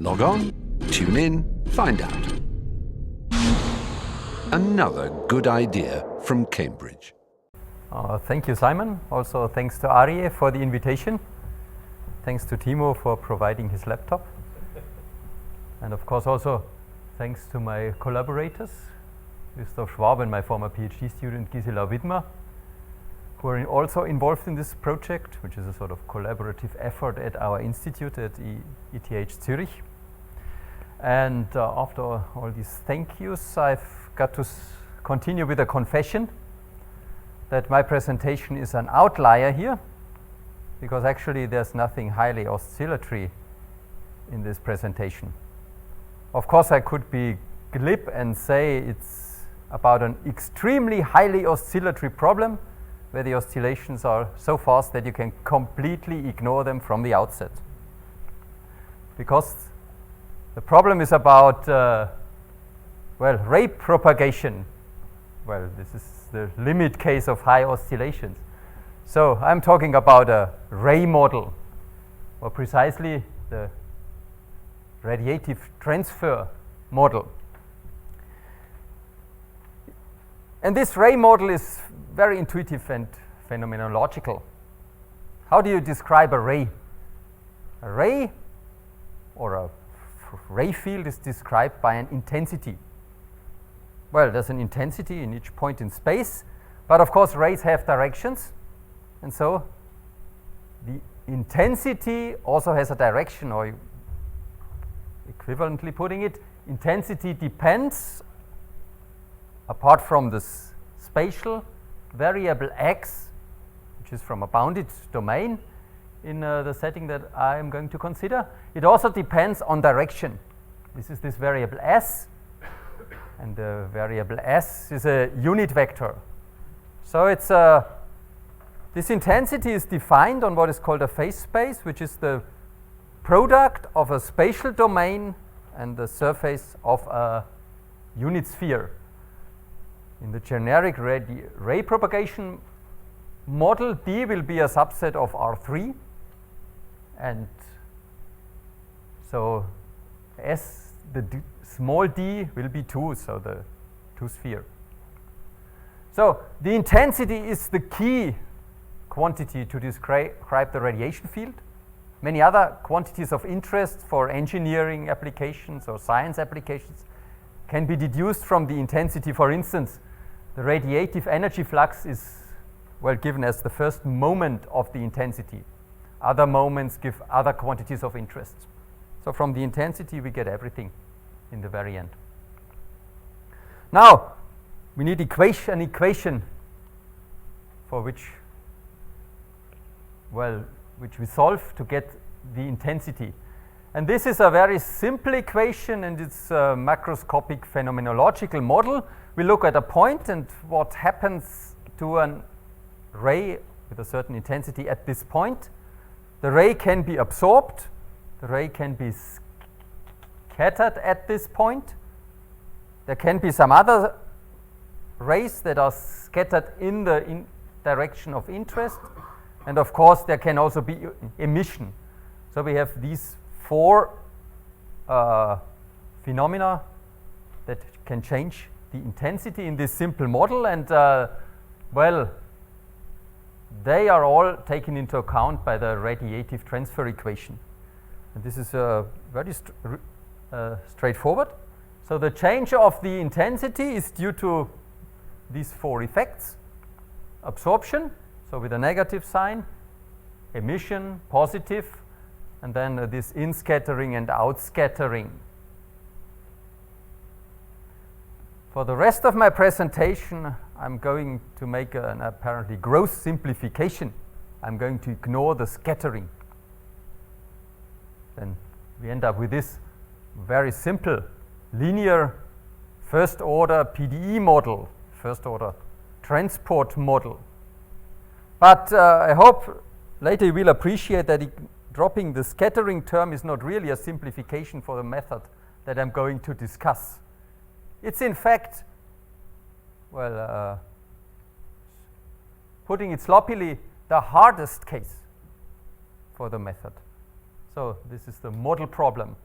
Log on, tune in, find out. Another good idea from Cambridge. Thank you, Simon. Also thanks to Arie for the invitation. Thanks to Timo for providing his laptop. And of course also thanks to my collaborators, Christoph Schwab and my former PhD student Gisela Widmer, who are also involved in this project, which is a sort of collaborative effort at our institute at ETH Zurich. And after all these thank yous, I've got to continue with a confession that my presentation is an outlier here, because actually there's nothing highly oscillatory in this presentation. Of course, I could be glib and say it's about an extremely highly oscillatory problem where the oscillations are so fast that you can completely ignore them from the outset. Because the problem is about, ray propagation. Well, this is the limit case of high oscillations. So I'm talking about a ray model, or precisely the radiative transfer model. And this ray model is very intuitive and phenomenological. How do you describe a ray? A ray or a ray field is described by an intensity. Well, there's an intensity in each point in space, but of course rays have directions, and so the intensity also has a direction, or equivalently putting it, intensity depends, apart from this spatial variable x, which is from a bounded domain in the setting that I am going to consider, it also depends on direction. This is this variable s, and the variable s is a unit vector. So it's this intensity is defined on what is called a phase space, which is the product of a spatial domain and the surface of a unit sphere. In the generic ray propagation model, D will be a subset of R3, and so S, the small d will be 2, so the 2 sphere. So the intensity is the key quantity to describe the radiation field. Many other quantities of interest for engineering applications or science applications can be deduced from the intensity. For instance, the radiative energy flux is given as the first moment of the intensity. Other moments give other quantities of interest. So from the intensity we get everything in the very end. Now we need an equation for which we solve to get the intensity. And this is a very simple equation, and it's a macroscopic phenomenological model. We look at a point and what happens to an ray with a certain intensity at this point. The ray can be absorbed, the ray can be scattered at this point. There can be some other rays that are scattered in the direction of interest, and of course there can also be emission. So we have these 4 phenomena that can change the intensity in this simple model, and they are all taken into account by the radiative transfer equation. And this is very straightforward. So the change of the intensity is due to these 4 effects: absorption, so with a negative sign, emission, positive, and then this in-scattering and out-scattering. For the rest of my presentation, I'm going to make an apparently gross simplification. I'm going to ignore the scattering. Then we end up with this very simple linear first order PDE model, first order transport model. But I hope later you will appreciate that dropping the scattering term is not really a simplification for the method that I'm going to discuss. It's in fact, putting it sloppily, the hardest case for the method. So this is the model problem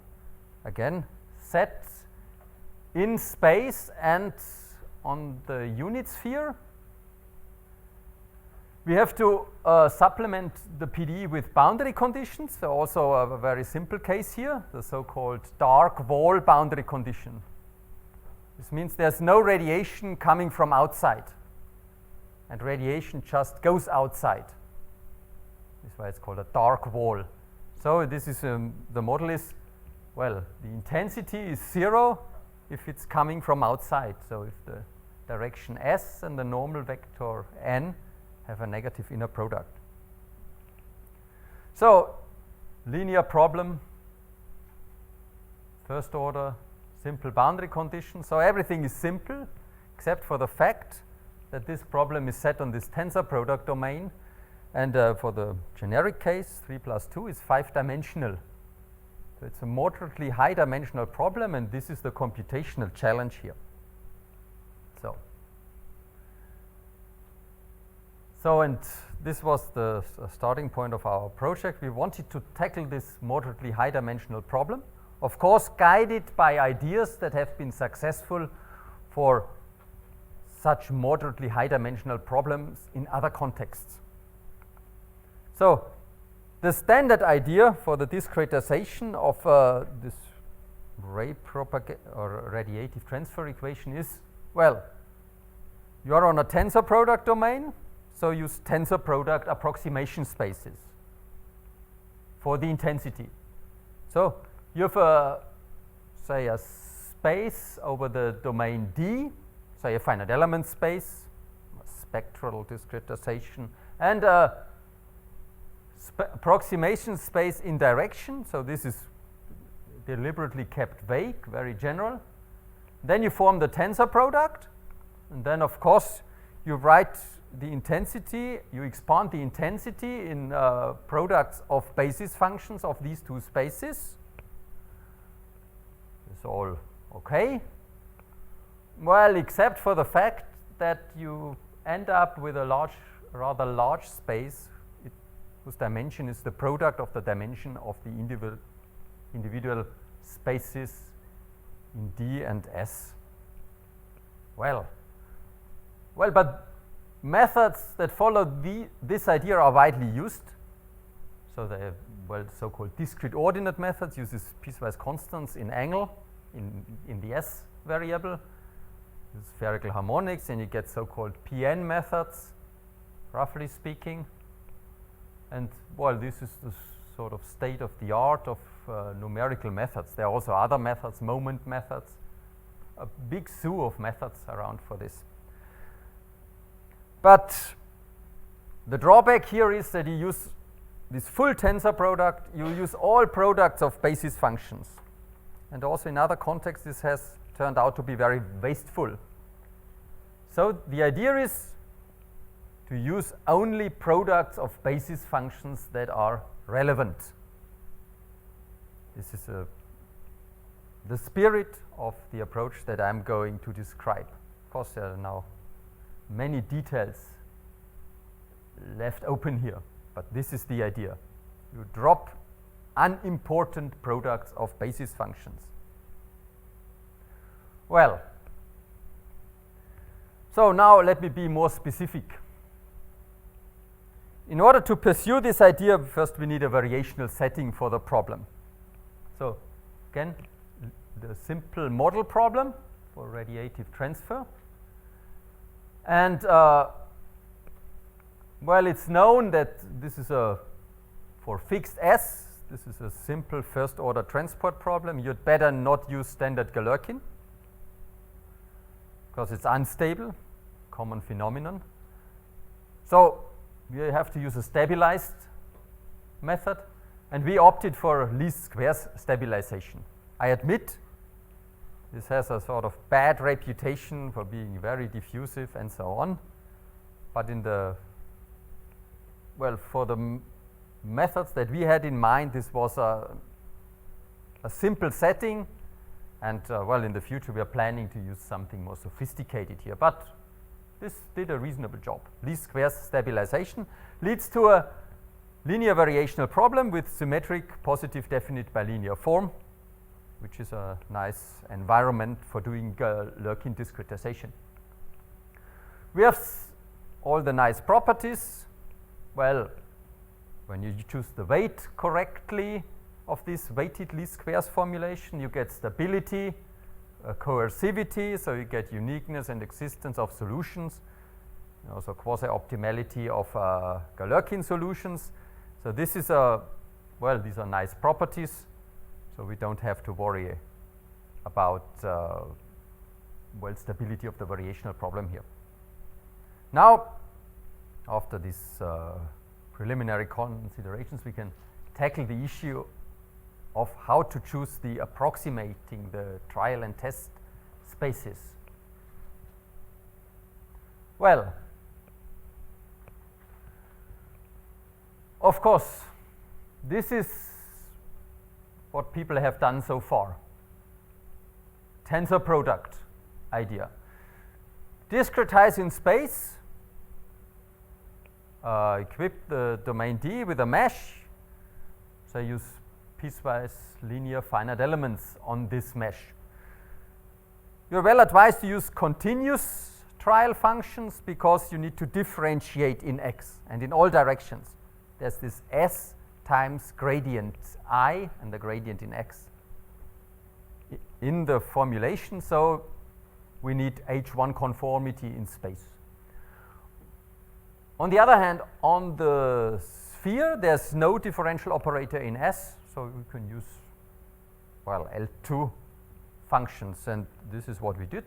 again, set in space and on the unit sphere. We have to supplement the PDE with boundary conditions. So also a very simple case here, the so-called dark wall boundary condition. This means there's no radiation coming from outside, and radiation just goes outside. This is why it's called a dark wall. So this is the model is, well, the intensity is 0 if it's coming from outside. So if the direction S and the normal vector n have a negative inner product. So linear problem, first order, simple boundary condition. So everything is simple except for the fact that this problem is set on this tensor product domain, and for the generic case 3 plus 2 is 5-dimensional. So it's a moderately high dimensional problem, and this is the computational challenge here. So and this was the starting point of our project. We wanted to tackle this moderately high dimensional problem, of course guided by ideas that have been successful for such moderately high dimensional problems in other contexts. So the standard idea for the discretization of this radiative transfer equation is, well, you are on a tensor product domain, so use tensor product approximation spaces for the intensity. So you have say a space over the domain D, say a finite element space, a spectral discretization, and a approximation space in direction. So this is deliberately kept vague, very general. Then you form the tensor product, and then of course you write the intensity, you expand the intensity in products of basis functions of these two spaces. It's all okay. Well, except for the fact that you end up with a rather large space whose dimension is the product of the dimension of the individual spaces in D and S. Well, but methods that follow this idea are widely used. So they have, well, so-called discrete ordinate methods uses piecewise constants in angle in the S variable. This is spherical harmonics, and you get so-called PN methods, roughly speaking. And well, this is the sort of state of the art of numerical methods. There are also other methods, moment methods, a big zoo of methods around for this. But the drawback here is that you use this full tensor product, you use all products of basis functions. And also in other contexts, this has turned out to be very wasteful. So the idea is to use only products of basis functions that are relevant. This is the spirit of the approach that I'm going to describe. Of course, there are now many details left open here, but this is the idea. You drop unimportant products of basis functions. Well, so now let me be more specific. In order to pursue this idea, first we need a variational setting for the problem. So again, the simple model problem for radiative transfer. And well, it's known that this is for fixed S, this is a simple first order transport problem. You'd better not use standard Galerkin because it's unstable, common phenomenon. So we have to use a stabilized method, and we opted for least squares stabilization. I admit this has a sort of bad reputation for being very diffusive and so on, but in the, well, for the methods that we had in mind, this was a simple setting, and well, in the future we are planning to use something more sophisticated here, but this did a reasonable job. Least squares stabilization leads to a linear variational problem with symmetric positive definite bilinear form, which is a nice environment for doing Lurkin discretization. We have all the nice properties. Well, when you choose the weight correctly of this weighted least squares formulation, you get stability, coercivity, so you get uniqueness and existence of solutions, and also quasi-optimality of Galerkin solutions. So this is well, these are nice properties, so we don't have to worry about well, stability of the variational problem here. Now, after these preliminary considerations, we can tackle the issue of how to choose the approximating the trial and test spaces. Well, of course, this is what people have done so far. Tensor product idea. Discretize in space, equip the domain D with a mesh, so use piecewise linear finite elements on this mesh. You're well advised to use continuous trial functions because you need to differentiate in X and in all directions. There's this S times gradient I and the gradient in X in the formulation, so we need H1 conformity in space. On the other hand, on the sphere, there's no differential operator in S, so we can use, well, L2 functions, and this is what we did.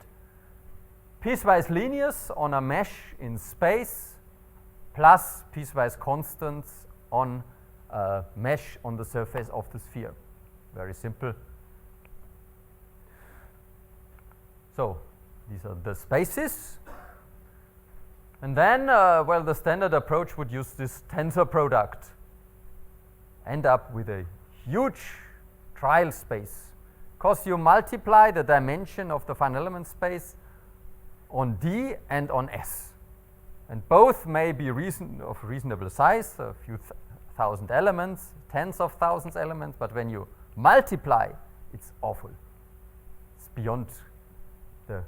Piecewise linears on a mesh in space plus piecewise constants on a mesh on the surface of the sphere. Very simple. So these are the spaces. And then, well, the standard approach would use this tensor product. End up with a huge trial space, because you multiply the dimension of the finite element space on D and on S. And both may be of reasonable size, a few thousand elements, tens of thousands elements, but when you multiply, it's awful. It's beyond the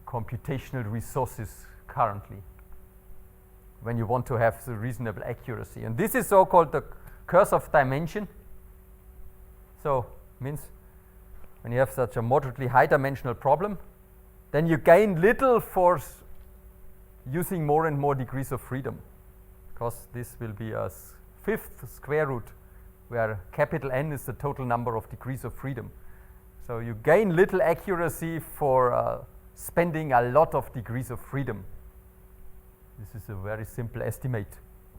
computational resources currently when you want to have the reasonable accuracy. And this is so-called the curse of dimension. So means when you have such a moderately high dimensional problem, then you gain little for using more and more degrees of freedom, because this will be a fifth square root where capital N is the total number of degrees of freedom. So you gain little accuracy for spending a lot of degrees of freedom. This is a very simple estimate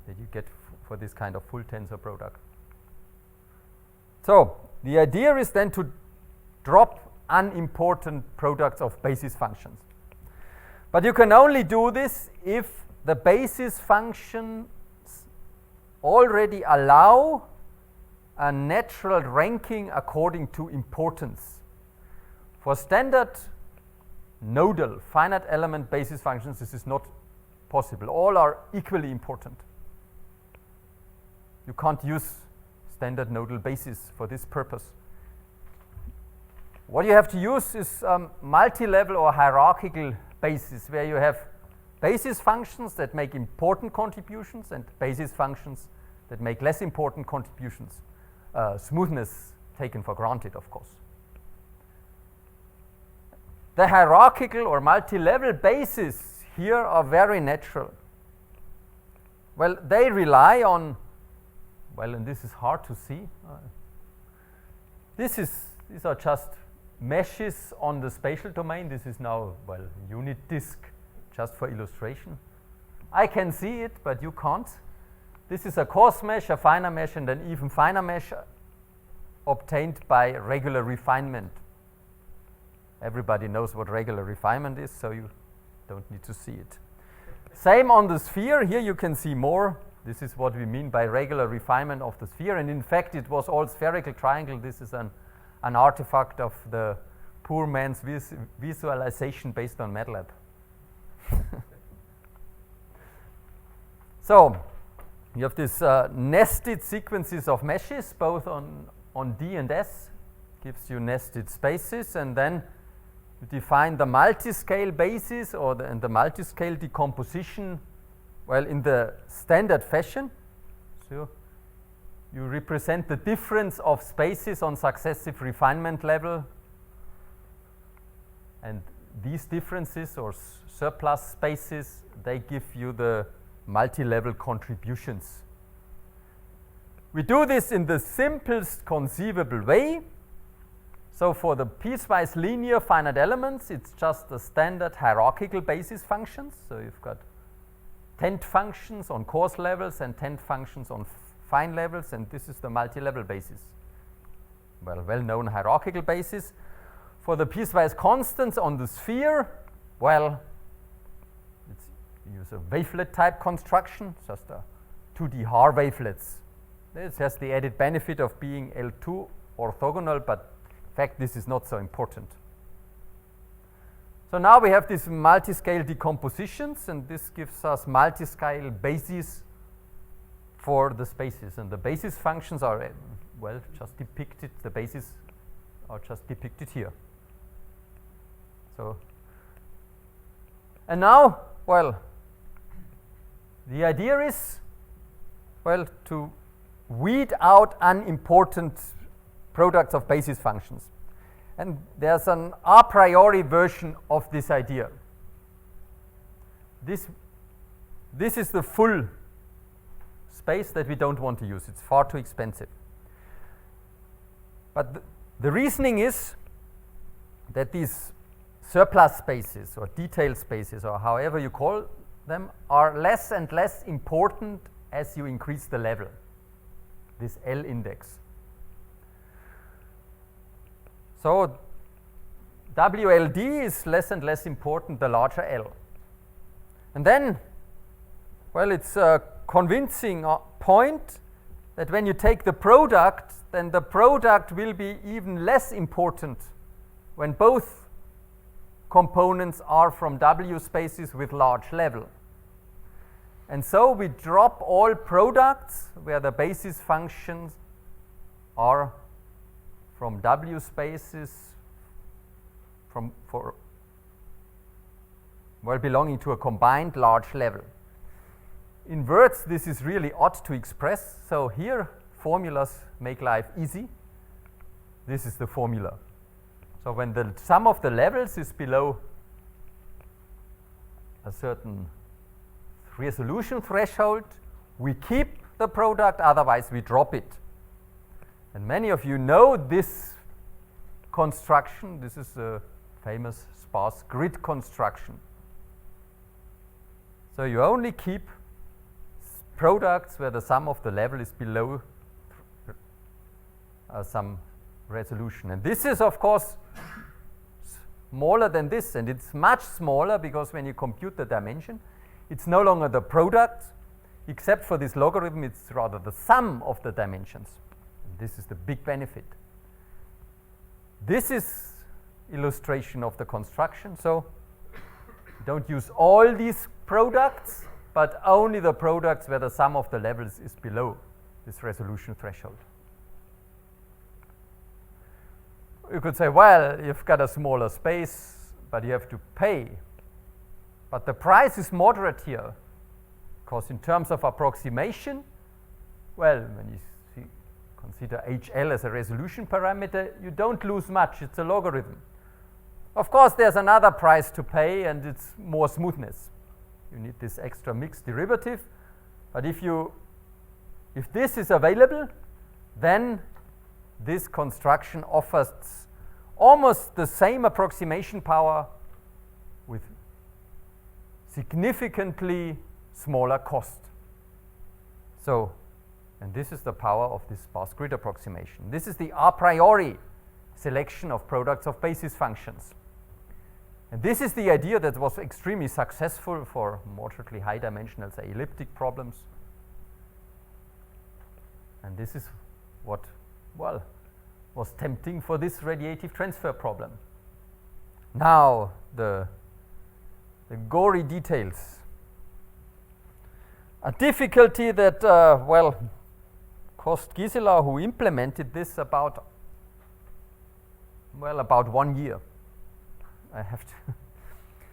that you get for this kind of full tensor product. So the idea is then to drop unimportant products of basis functions. But you can only do this if the basis functions already allow a natural ranking according to importance. For standard nodal finite element basis functions, this is not possible. All are equally important. You can't use standard nodal basis for this purpose. What you have to use is multi-level or hierarchical basis, where you have basis functions that make important contributions and basis functions that make less important contributions. Smoothness taken for granted, of course. The hierarchical or multi-level bases here are very natural. Well, they rely on, well, and this is hard to see. These are just meshes on the spatial domain. This is now, well, unit disk, just for illustration. I can see it, but you can't. This is a coarse mesh, a finer mesh, and an even finer mesh obtained by regular refinement. Everybody knows what regular refinement is, so you don't need to see it. Same on the sphere. Here you can see more. This is what we mean by regular refinement of the sphere, and in fact it was all spherical triangle. This is an artifact of the poor man's visualization based on MATLAB. So you have these nested sequences of meshes, both on D and S, gives you nested spaces, and then you define the multiscale basis and the multiscale decomposition, well, in the standard fashion. So you represent the difference of spaces on successive refinement level, and these differences or surplus spaces, they give you the multi-level contributions. We do this in the simplest conceivable way. So for the piecewise linear finite elements, it's just the standard hierarchical basis functions. So you've got tent functions on coarse levels and tent functions on fine levels, and this is the multi-level basis. Well-known hierarchical basis. For the piecewise constants on the sphere, well, use a wavelet type construction, just a 2D Haar wavelets. This has the added benefit of being L2 orthogonal, but in fact this is not so important. So now we have these multiscale decompositions, and this gives us multiscale bases for the spaces, and the basis functions are well just depicted, the bases are just depicted here. So, and now, well, the idea is, well, to weed out unimportant products of basis functions. And there's an a priori version of this idea. This is the full space that we don't want to use. It's far too expensive. But the reasoning is that these surplus spaces or detail spaces, or however you call them, are less and less important as you increase the level, this L index. So WLD is less and less important the larger L. And then, well, it's a convincing point that when you take the product, then the product will be even less important when both components are from W spaces with large level. And so we drop all products where the basis functions are from W spaces belonging to a combined large level. In words, this is really odd to express. So here, formulas make life easy. This is the formula. So when the sum of the levels is below a certain resolution threshold, we keep the product, otherwise we drop it. And many of you know this construction. This is a famous sparse grid construction. So you only keep products where the sum of the level is below some resolution. And this is, of course, smaller than this, and it's much smaller because when you compute the dimension, it's no longer the product, except for this logarithm, it's rather the sum of the dimensions. And this is the big benefit. This is illustration of the construction. So don't use all these products, but only the products where the sum of the levels is below this resolution threshold. You could say, well, you've got a smaller space, but you have to pay. But the price is moderate here, because in terms of approximation, well, when you consider HL as a resolution parameter, you don't lose much. It's a logarithm. Of course, there's another price to pay, and it's more smoothness. You need this extra mixed derivative. But if this is available, then this construction offers almost the same approximation power with significantly smaller cost. So, and this is the power of this sparse grid approximation. This is the a priori selection of products of basis functions. And this is the idea that was extremely successful for moderately high dimensional, say, elliptic problems. And this is what, well, was tempting for this radiative transfer problem. Now, the gory details. A difficulty that, well, cost Gisela, who implemented this, about well, about 1 year. I have to.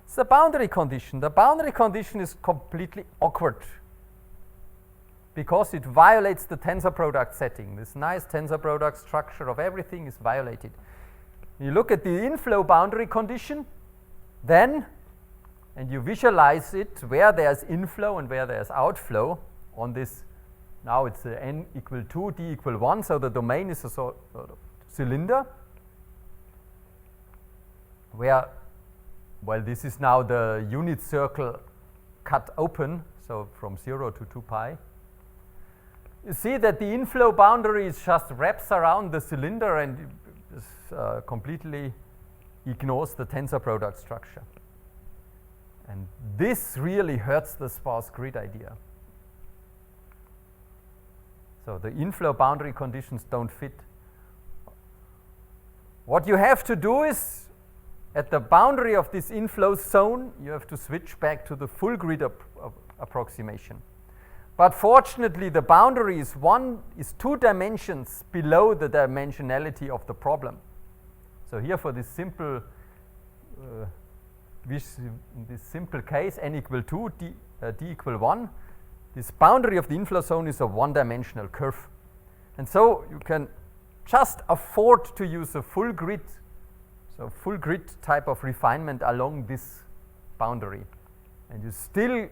It's the boundary condition. The boundary condition is completely awkward because it violates the tensor product setting. This nice tensor product structure of everything is violated. You look at the inflow boundary condition, then, and you visualize it where there's inflow and where there's outflow on this. Now it's n equal 2, d equal 1, so the domain is a sort of cylinder where, well, this is now the unit circle cut open, so from 0 to 2 pi. You see that the inflow boundary just wraps around the cylinder and completely ignores the tensor product structure. And this really hurts the sparse grid idea. So the inflow boundary conditions don't fit. What you have to do is, at the boundary of this inflow zone, you have to switch back to the full grid approximation. But fortunately, the boundary is 2 dimensions below the dimensionality of the problem. So here, for this simple case, n equal 2, d equal 1, this boundary of the inflow zone is a 1-dimensional curve. And so you can just afford to use a full grid, so full grid type of refinement along this boundary. And you still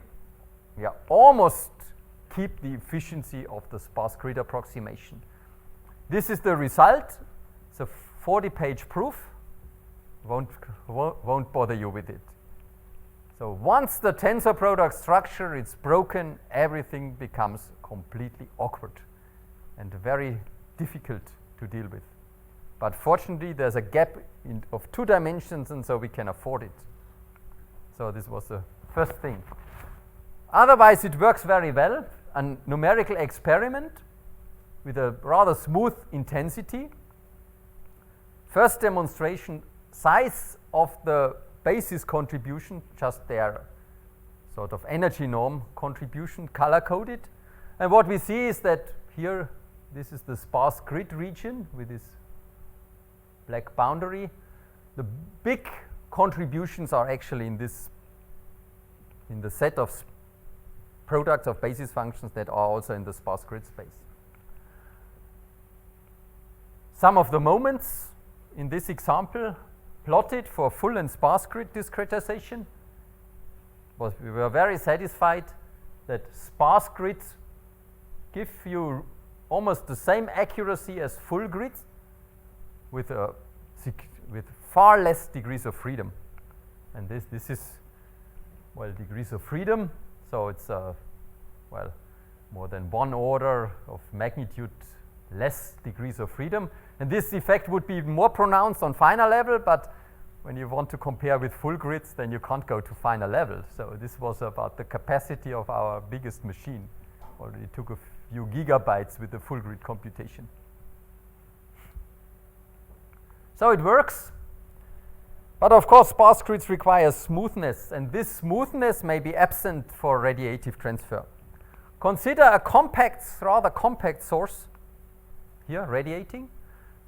almost keep the efficiency of the sparse grid approximation. This is the result. It's a 40-page proof. Won't bother you with it. So once the tensor product structure is broken, everything becomes completely awkward and very difficult to deal with. But fortunately, there's a gap of 2 dimensions, and so we can afford it. So this was the first thing. Otherwise, it works very well. A numerical experiment with a rather smooth intensity. First demonstration, size of the basis contribution, just their sort of energy norm contribution, color-coded. And what we see is that here, this is the sparse grid region with this black boundary. The big contributions are actually in the set of products of basis functions that are also in the sparse grid space. Some of the moments in this example plotted for full and sparse grid discretization. We were very satisfied that sparse grids give you almost the same accuracy as full grids with far less degrees of freedom. And this is, well, degrees of freedom. So it's, well, more than 1 order of magnitude less degrees of freedom. And this effect would be more pronounced on finer level, but when you want to compare with full grids, then you can't go to finer level. So this was about the capacity of our biggest machine. Already took a few gigabytes with the full grid computation. So it works. But of course, sparse grids require smoothness, and this smoothness may be absent for radiative transfer. Consider a rather compact source here, radiating.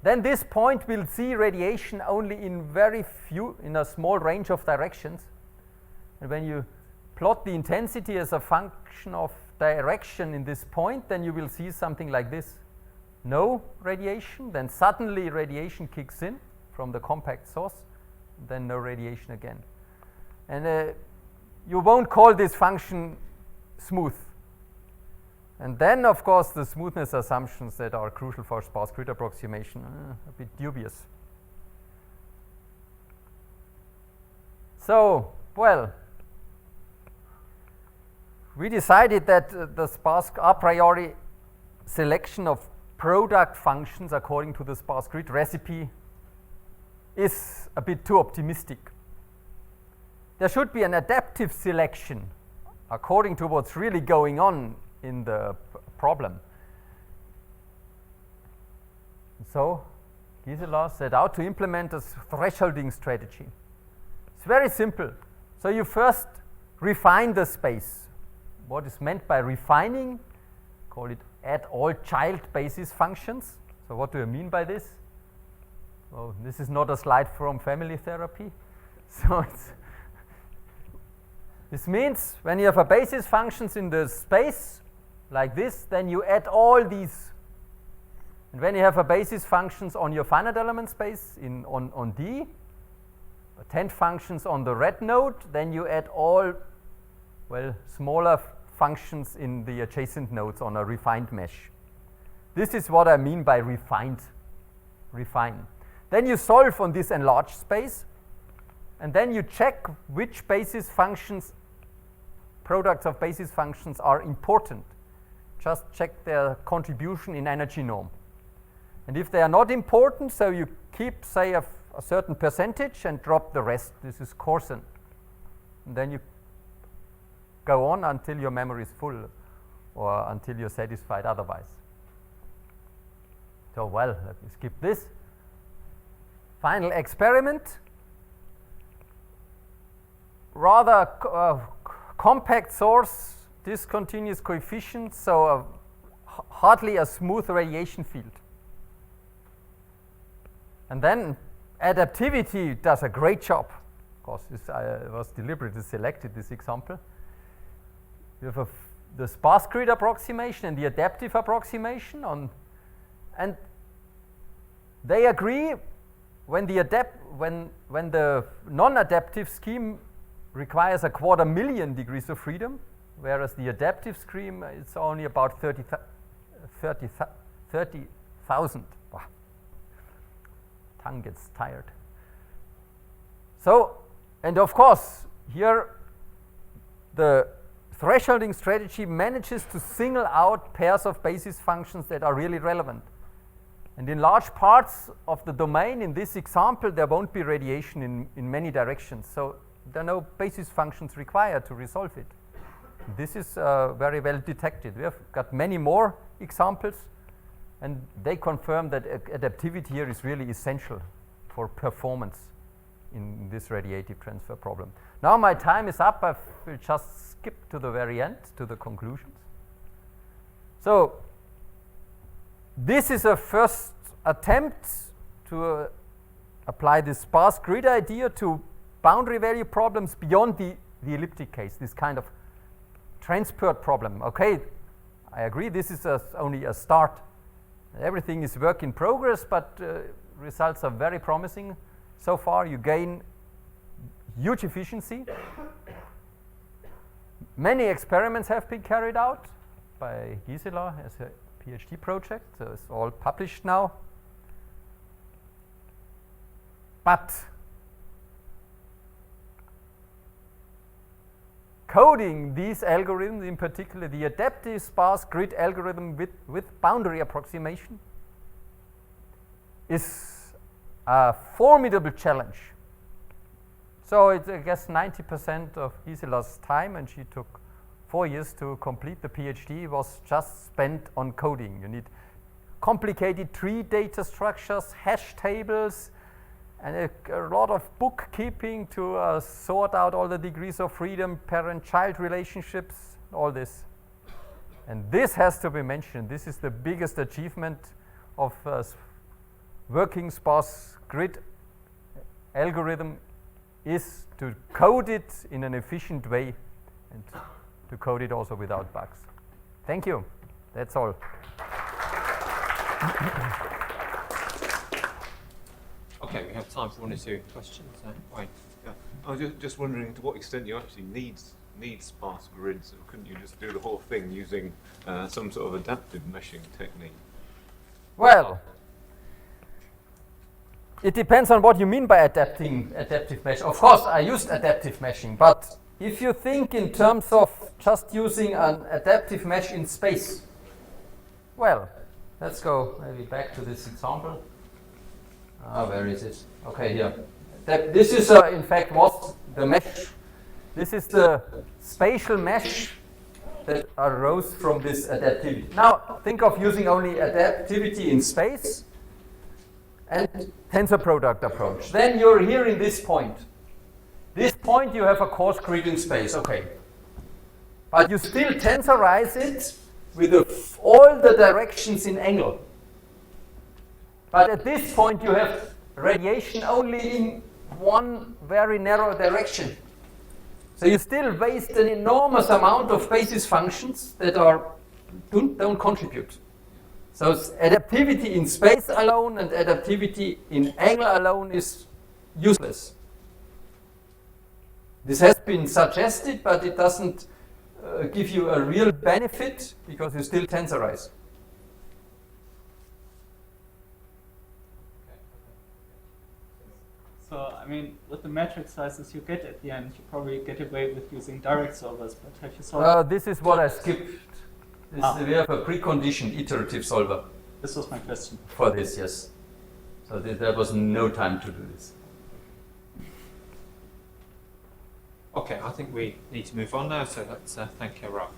Then this point will see radiation only in a small range of directions. And when you plot the intensity as a function of direction in this point, then you will see something like this. No radiation, then suddenly radiation kicks in from the compact source, then no radiation again. And you won't call this function smooth. And then, of course, the smoothness assumptions that are crucial for sparse grid approximation are a bit dubious. So, well, we decided that the sparse a priori selection of product functions according to the sparse grid recipe is a bit too optimistic. There should be an adaptive selection according to what's really going on in the problem. So Gisela set out to implement a thresholding strategy. It's very simple. So you first refine the space. What is meant by refining? Call it add all child basis functions. So what do I mean by this? Oh, this is not a slide from family therapy. So this means when you have a basis functions in the space like this, then you add all these. And when you have a basis functions on your finite element space on D, 10 functions on the red node, then you add all, well, smaller functions in the adjacent nodes on a refined mesh. This is what I mean by refine. Then you solve on this enlarged space, and then you check which basis functions, products of basis functions are important. Just check their contribution in energy norm. And if they are not important, so you keep, say, a certain percentage and drop the rest. This is coarsen. And then you go on until your memory is full or until you're satisfied otherwise. So, well, let me skip this. Final experiment. Rather compact source, discontinuous coefficient, so hardly a smooth radiation field. And then adaptivity does a great job. Of course, I was deliberately selected this example. You have the sparse grid approximation and the adaptive approximation and they agree when the non-adaptive scheme requires 250,000 degrees of freedom, whereas the adaptive scheme it's only about 30,000. Wow. Tongue gets tired. So, and of course, here the thresholding strategy manages to single out pairs of basis functions that are really relevant. And in large parts of the domain, in this example, there won't be radiation in many directions. So there are no basis functions required to resolve it. This is very well detected. We have got many more examples, and they confirm that adaptivity here is really essential for performance in this radiative transfer problem. Now my time is up. I will just skip to the very end, to the conclusions. So this is a first attempt to apply this sparse grid idea to boundary value problems beyond the elliptic case, this kind of transport problem. Okay, I agree, this is only a start. Everything is work in progress, but results are very promising. So far, you gain huge efficiency. Many experiments have been carried out by Gisela as a PhD project, so it's all published now. But coding these algorithms, in particular the adaptive sparse grid algorithm with boundary approximation, is a formidable challenge. So it's, I guess, 90% of Gisela's time, and she took 4 years to complete the PhD, was just spent on coding. You need complicated tree data structures, hash tables, and a lot of bookkeeping to sort out all the degrees of freedom, parent-child relationships, all this. And this has to be mentioned. This is the biggest achievement of working sparse grid algorithm, is to code it in an efficient way and to code it also without bugs. Thank you. That's all. Okay, we have time for 1 or 2 questions. Right. Yeah. I was just wondering to what extent you actually need sparse grids, or couldn't you just do the whole thing using some sort of adaptive meshing technique? Well, it depends on what you mean by adaptive mesh. Of course, I used adaptive meshing, but if you think in terms of just using an adaptive mesh in space, well, let's go maybe back to this example. Where is it? Okay, here. This is, in fact, was the mesh. This is the spatial mesh that arose from this adaptivity. Now, think of using only adaptivity in space and tensor product approach. Then you're here in this point. This point you have a coarse grid in space, okay. But you still tensorize it with all the directions in angle. But at this point you have radiation only in one very narrow direction. So you still waste an enormous amount of basis functions that don't contribute. So adaptivity in space alone and adaptivity in angle alone is useless. This has been suggested, but it doesn't give you a real benefit because you still tensorize. So, I mean, with the matrix sizes you get at the end, you probably get away with using direct solvers, but have you solved? This is what I skipped. We have a preconditioned iterative solver. This was my question. For this, yes. So there was no time to do this. Okay, I think we need to move on now, so let's thank Ralph.